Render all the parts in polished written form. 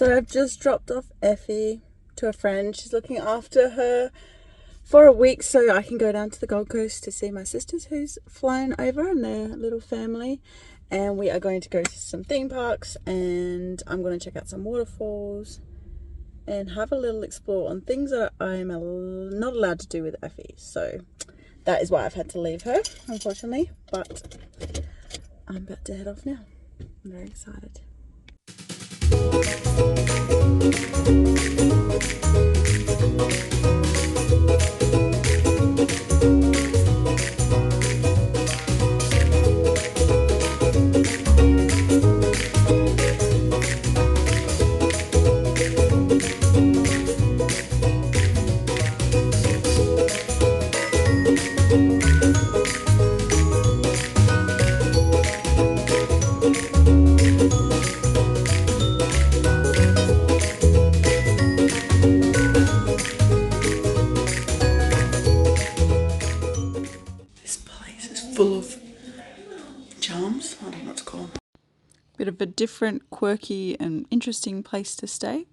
So I've just dropped off Effie to a friend. She's looking after her for a week so I can go down to the Gold Coast to see my sisters who's flown over and their little family. And we are going to go to some theme parks, and I'm going to check out some waterfalls and have a little explore on things that I'm not allowed to do with Effie. So that is why I've had to leave her, unfortunately. But I'm about to head off now. I'm very excited. Full of charms. I don't know what to call them. Bit of a different, quirky and interesting place to stay.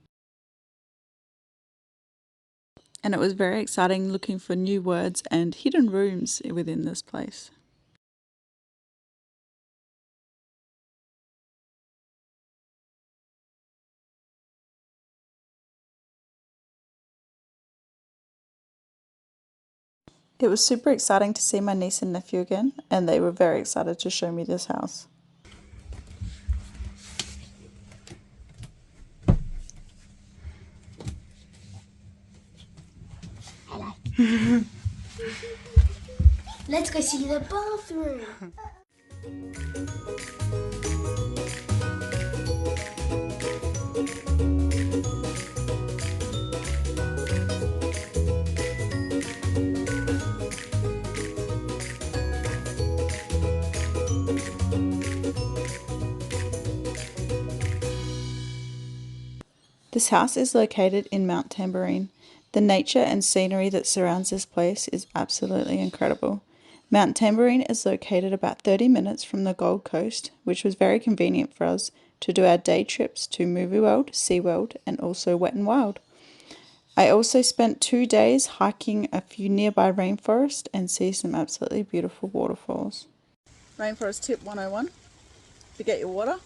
And it was very exciting looking for new words and hidden rooms within this place. It was super exciting to see my niece and nephew again, and they were very excited to show me this house. Hello. Let's go see the bathroom. This house is located in Mount Tamborine. The nature and scenery that surrounds this place is absolutely incredible. Mount Tamborine is located about 30 minutes from the Gold Coast, which was very convenient for us to do our day trips to Movie World, SeaWorld, and also Wet n Wild. I also spent 2 days hiking a few nearby rainforest and see some absolutely beautiful waterfalls. Rainforest tip 101. To get your water,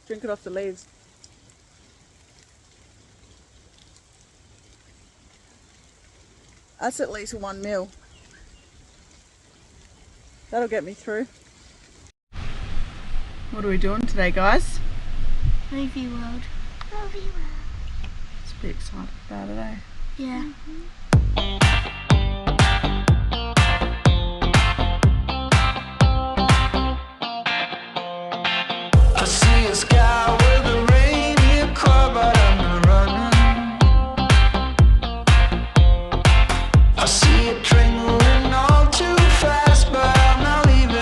drink it off the leaves. That's at least 1 mil. That'll get me through. What are we doing today, guys? Movie World. Movie World. Let's be excited about it, eh? Yeah. I see a sky with a reindeer car, but I'm not running. I see a train moving all too fast, but I'm not leaving.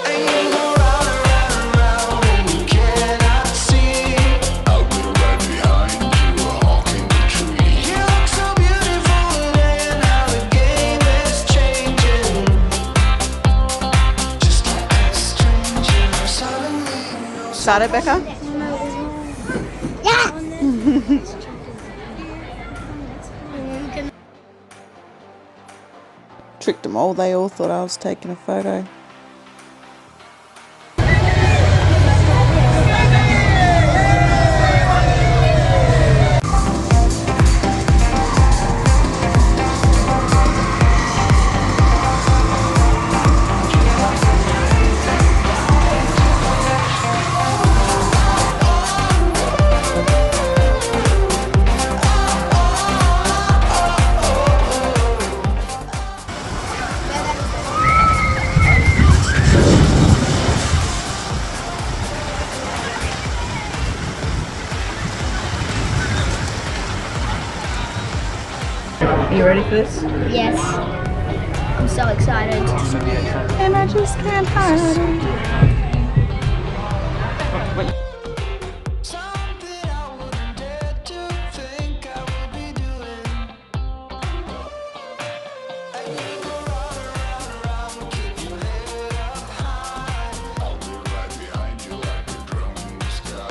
And you go round and round and round, and you cannot see. I'll be right behind you, honking the tree. You look so beautiful today, and how the game is changing. Just like a stranger, suddenly. Excited, Becca? Yeah. Tricked them all. They all thought I was taking a photo. Are you ready for this? Yes. I'm so excited. And I just can't hide it. Something I wouldn't dare to think I would be doing. And you go round and round and round, keep your head up high. I'll be right behind you like a drone in the sky.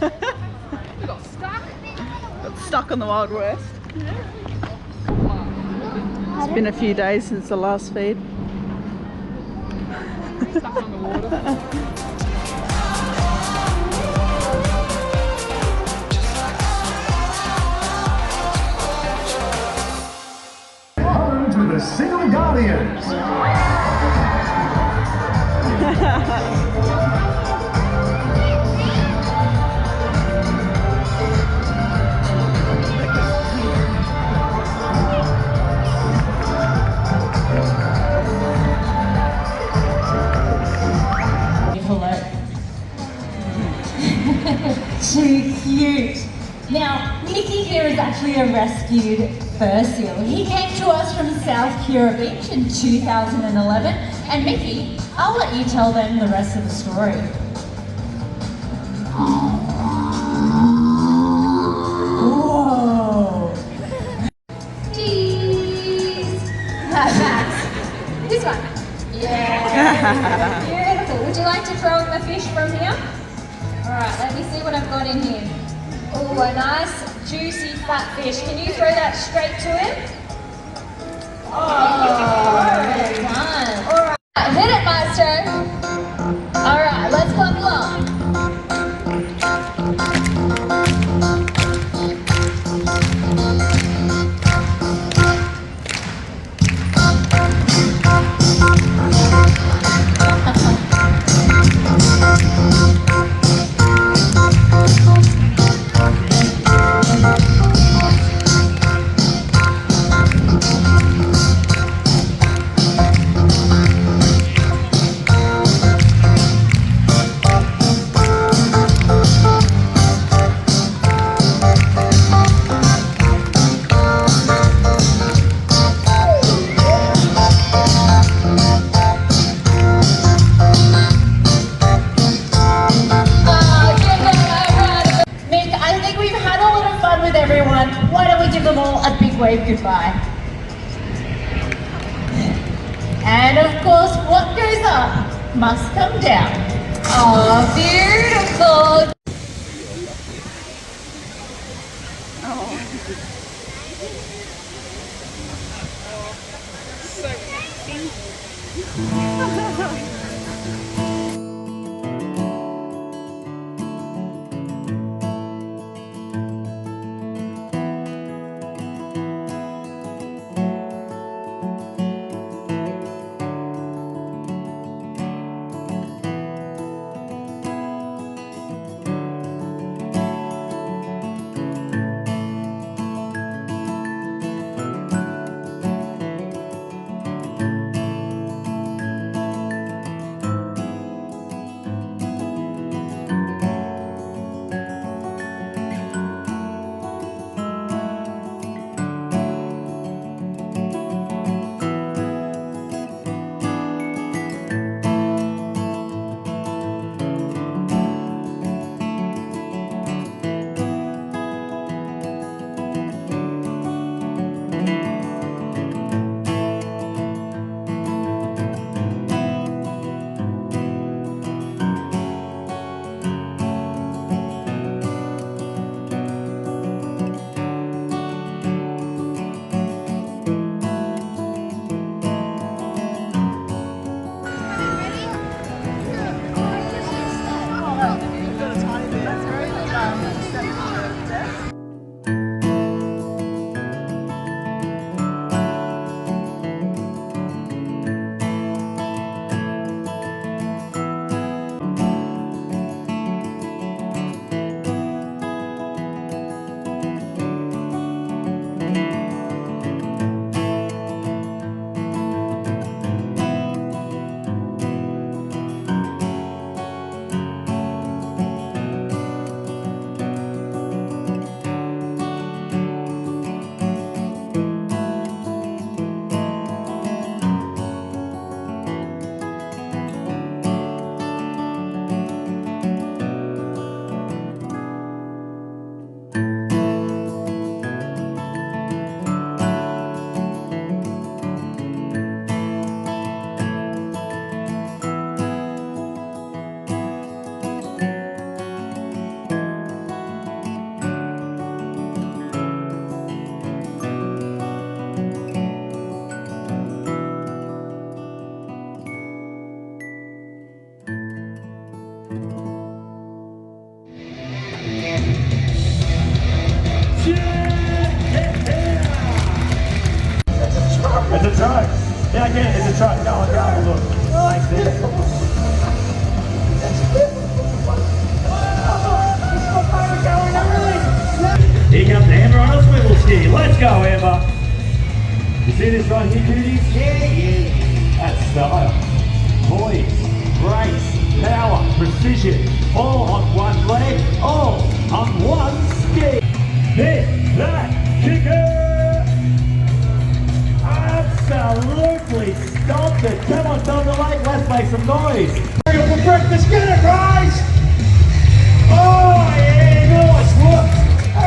We got stuck. Got stuck on the Wild West. It's been a few days since the last feed. Stuck on the water. On to the Single Guardians. Too cute. Now, Mickey here is actually a rescued fur seal. He came to us from South Kira Beach in 2011. And Mickey, I'll let you tell them the rest of the story. Whoa. Cheese. Max. This one. Yeah. Beautiful. Would you like to throw in the fish from here? Alright, let me see what I've got in here. Oh, a nice, juicy, fat fish. Can you throw that straight to him? Oh, well done. Alright, hit it, Maestro. Alright, let's clump along. Why don't we give them all a big wave goodbye? And of course, what goes up must come down. Oh, beautiful. go and have a look. Like this. Here comes Amber on a swivel ski. Let's go, Amber. You see this right here, cuties? Yeah. That's style. Poise, grace, power, precision. All on one leg, all on one ski. Hit that kicker! Absolutely stopped it. Come on, Thunder Lake, let's make some noise. Bring it for breakfast, get it, guys! Oh, yeah, nice work.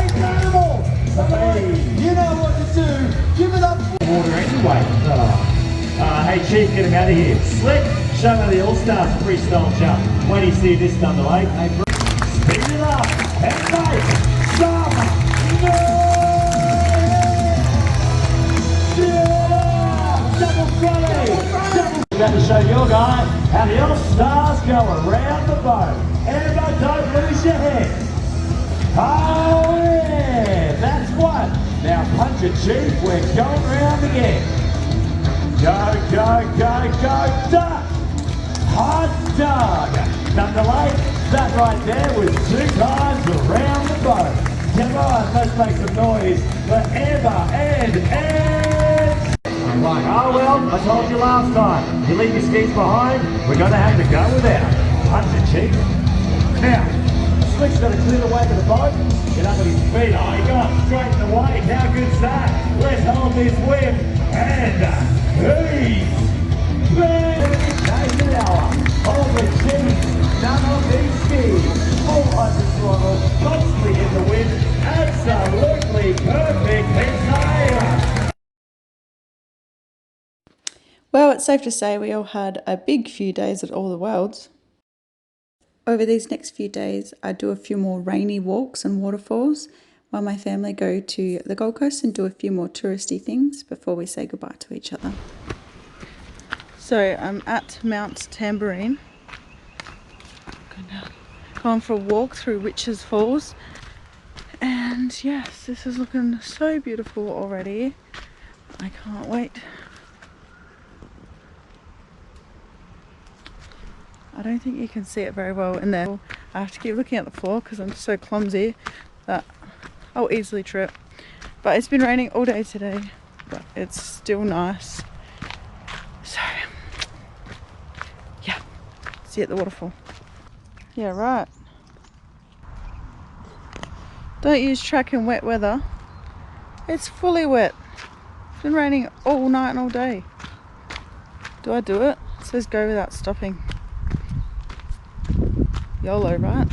Incredible! Hey, you know what to do. Give it up. Water anyway. Hey, Chief, get him out of here. Slick, show me the All-Stars freestyle jump. When do you see this, Thunder Lake? Hey, speed it up and make some noise! Yeah! Double fronty! About to show your guy how the All-Stars go around the boat. Everybody, don't lose your head. Oh yeah, that's one. Now punch it, Chief, we're going round again. Go, go, go, go, duck! Hot dog! Thunder Lake, that right there was 2 times around the boat. Come on, let's make some noise for Amber and like, oh well, I told you last time, you leave your skis behind, we're going to have to go without. Punch it, Chief. Now, Slick's got to clear the way to the boat, get up on his feet. Oh, he got straight in the way. How good's that? Let's hold this whip. And he's been an hour. Holy cheese, none of these skis. Full under throttle, constantly in the wind. Absolutely perfect. It's Well, it's safe to say we all had a big few days at all the worlds. Over these next few days, I do a few more rainy walks and waterfalls while my family go to the Gold Coast and do a few more touristy things before we say goodbye to each other. So I'm at Mount Tamborine. Going for a walk through Witches Falls. And yes, this is looking so beautiful already. I can't wait. I don't think you can see it very well in there. I have to keep looking at the floor because I'm so clumsy that I'll easily trip. But it's been raining all day today, but it's still nice. So, yeah, see you at the waterfall. Yeah, right. Don't use track in wet weather. It's fully wet. It's been raining all night and all day. Do I do it? It says go without stopping. YOLO, right?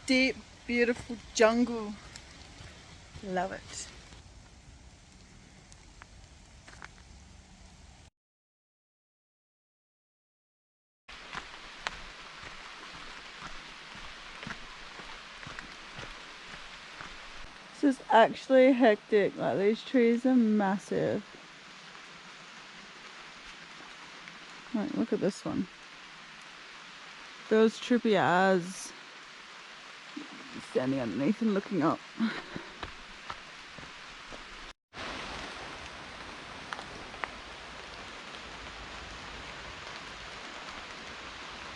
Deep, beautiful jungle. Love it. This is actually hectic. Like, these trees are massive. Like, look at this one. Those trippy as standing underneath and looking up.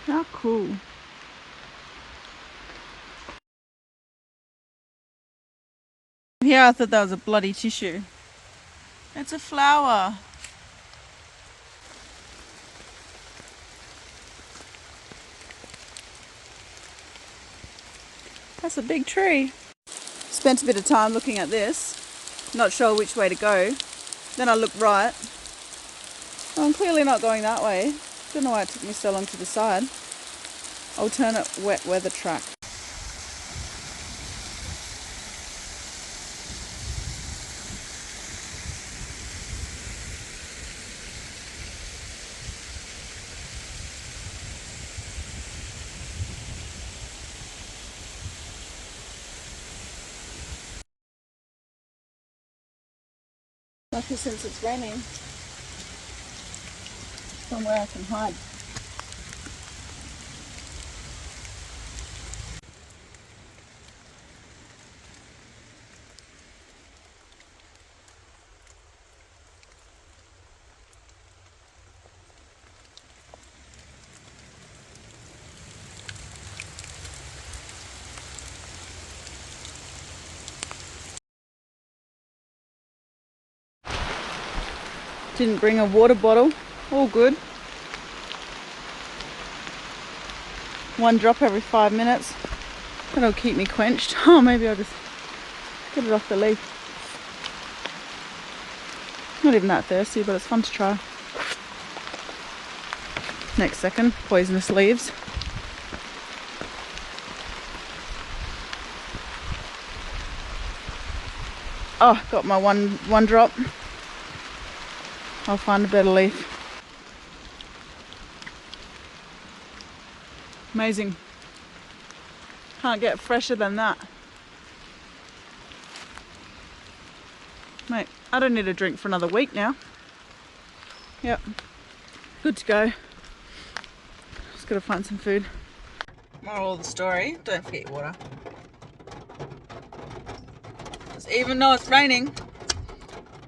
How cool. Here I thought that was a bloody tissue. It's a flower. That's a big tree. Spent a bit of time looking at this. Not sure which way to go. Then I looked right. Well, I'm clearly not going that way. Don't know why it took me so long to decide. Alternate wet weather track. Lucky since it's raining. Somewhere I can hide. Didn't bring a water bottle. All good. 1 drop every 5 minutes. That'll keep me quenched. Oh, maybe I'll just get it off the leaf. Not even that thirsty, but it's fun to try. Next second, poisonous leaves. Oh, got my one drop. I'll find a better leaf. Amazing. Can't get fresher than that. Mate, I don't need a drink for another week now. Yep, good to go. Just gotta find some food. Moral of the story, don't forget your water. Because even though it's raining,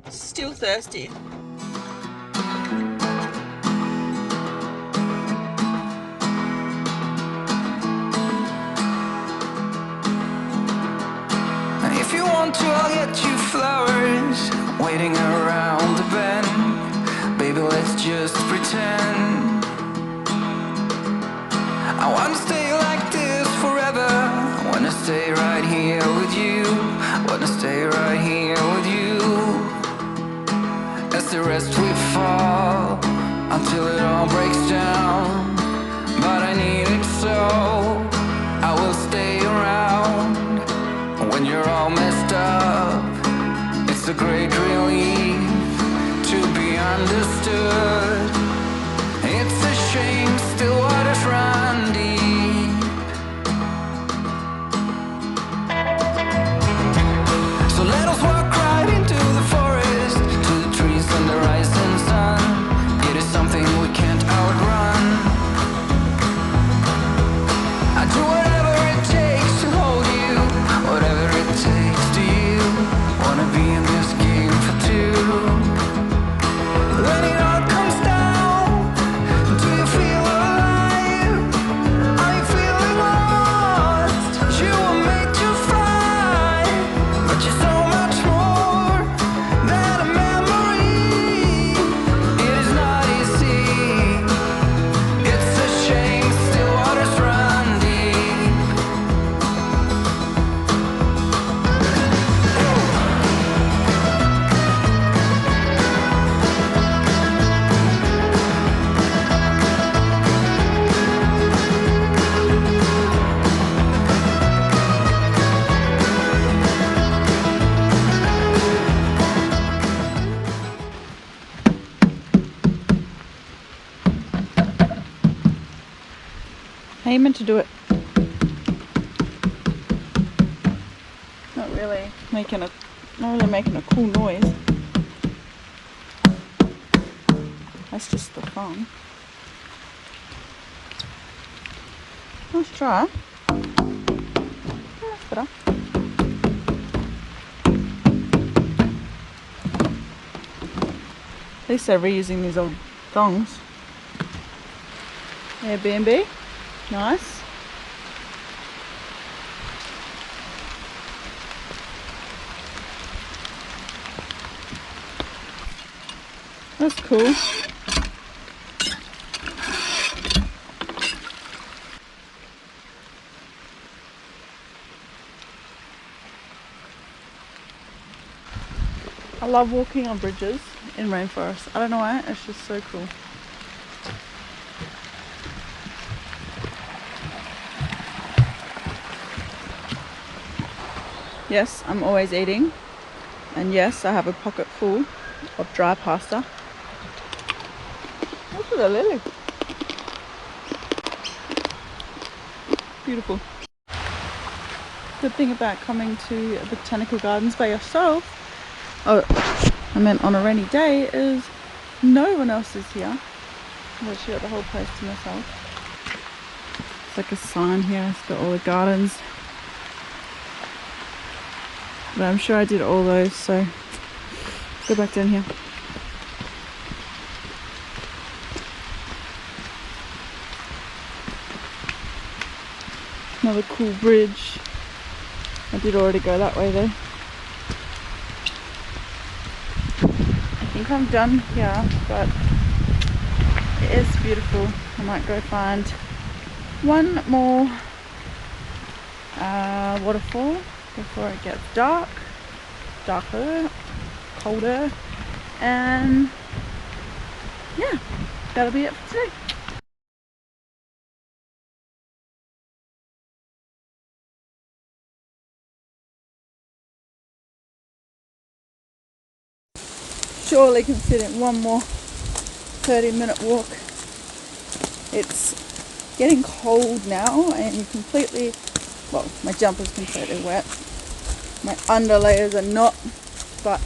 it's still thirsty. If you want to, I'll get you flowers waiting around the bend. Baby, let's just pretend. I wanna stay like this forever. I wanna stay right here with you. Wanna stay right here with you. As the rest we fall until it all breaks down. But I need it so I will stay around. When you're all messed up, it's a great relief to be understood. It's a shame still waters run deep. So let us walk right into the forest, to the trees and the rising sun. It is something we can't outrun. I do whatever it takes to hold you, whatever it takes to you. Wanna be in this game for two. When it all comes down, do you feel alive? Are you feeling lost? You were made to fly, but you're so much more than a memory. It is not easy. It's a shame still waters run deep. How you meant to do it? Not really making a cool noise. That's just the fun. Let's try. That's better. At least they're reusing these old thongs. Airbnb. Nice. That's cool. I love walking on bridges in rainforest. I don't know why, it's just so cool. Yes, I'm always eating. And yes, I have a pocket full of dry pasta. Look at the lily. Beautiful. Good thing about coming to botanical gardens by yourself, oh, I meant on a rainy day, is no one else is here. I've actually got the whole place to myself. It's like a sign here, it's got all the gardens. But I'm sure I did all those, so go back down here. Another cool bridge. I did already go that way though. I think think I'm done here, but it is beautiful. I might go find one more waterfall before it gets darker, colder, and yeah, that'll be it for today. Surely can fit in one more 30-minute walk. It's getting cold now and completely, well, my jumper's completely wet. My underlayers are not, but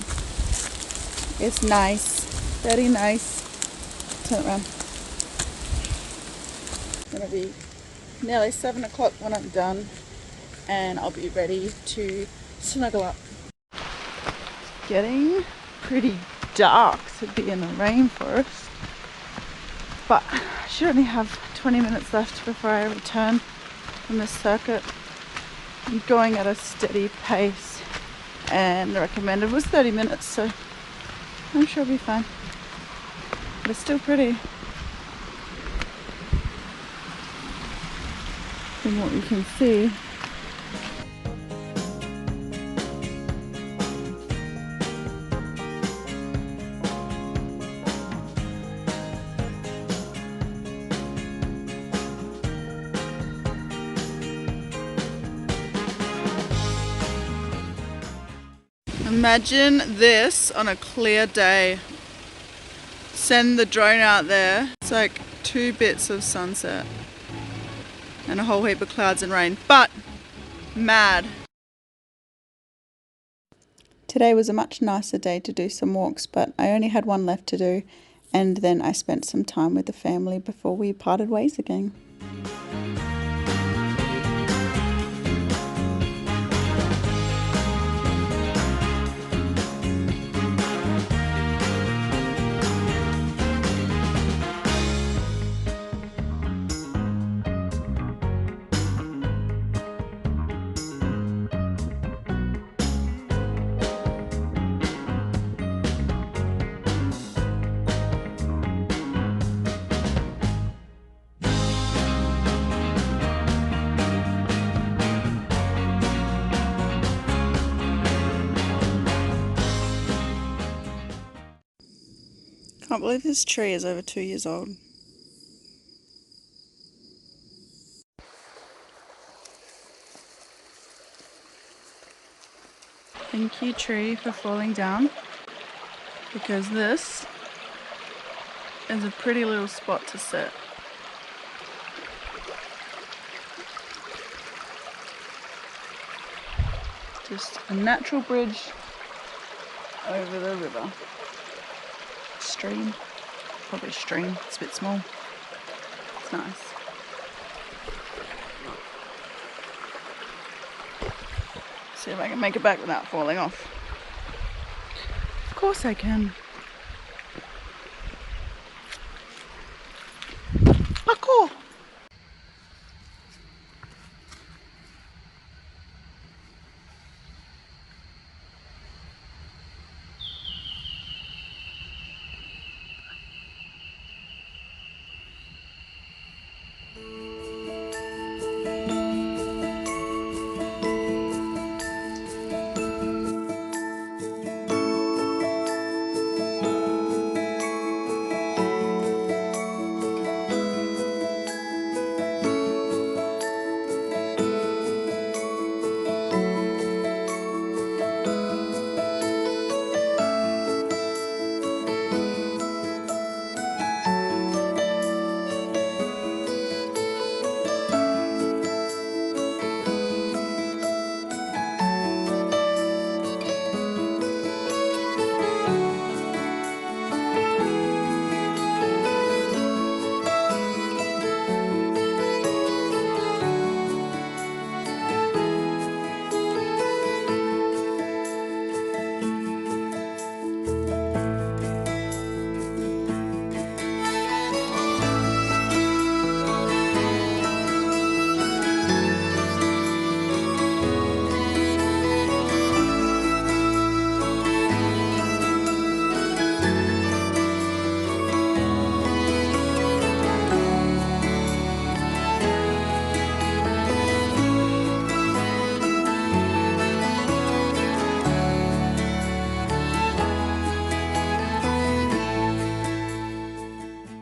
it's nice, very nice. Turn it around. It's gonna be nearly 7 o'clock when I'm done, and I'll be ready to snuggle up. It's getting pretty dark to be in the rainforest, but I should only have 20 minutes left before I return from this circuit. I'm going at a steady pace, and the recommended was 30 minutes, so I'm sure it'll be fine. But it's still pretty. From what you can see. Imagine this on a clear day. Send the drone out there. It's like 2 bits of sunset and a whole heap of clouds and rain, but mad. Today was a much nicer day to do some walks, but I only had one left to do, and then I spent some time with the family before we parted ways again. Can't believe this tree is over 2 years old. Thank you, tree, for falling down, because this is a pretty little spot to sit. Just a natural bridge over the river. Stream. Probably a stream. It's a bit small. It's nice. See if I can make it back without falling off. Of course I can.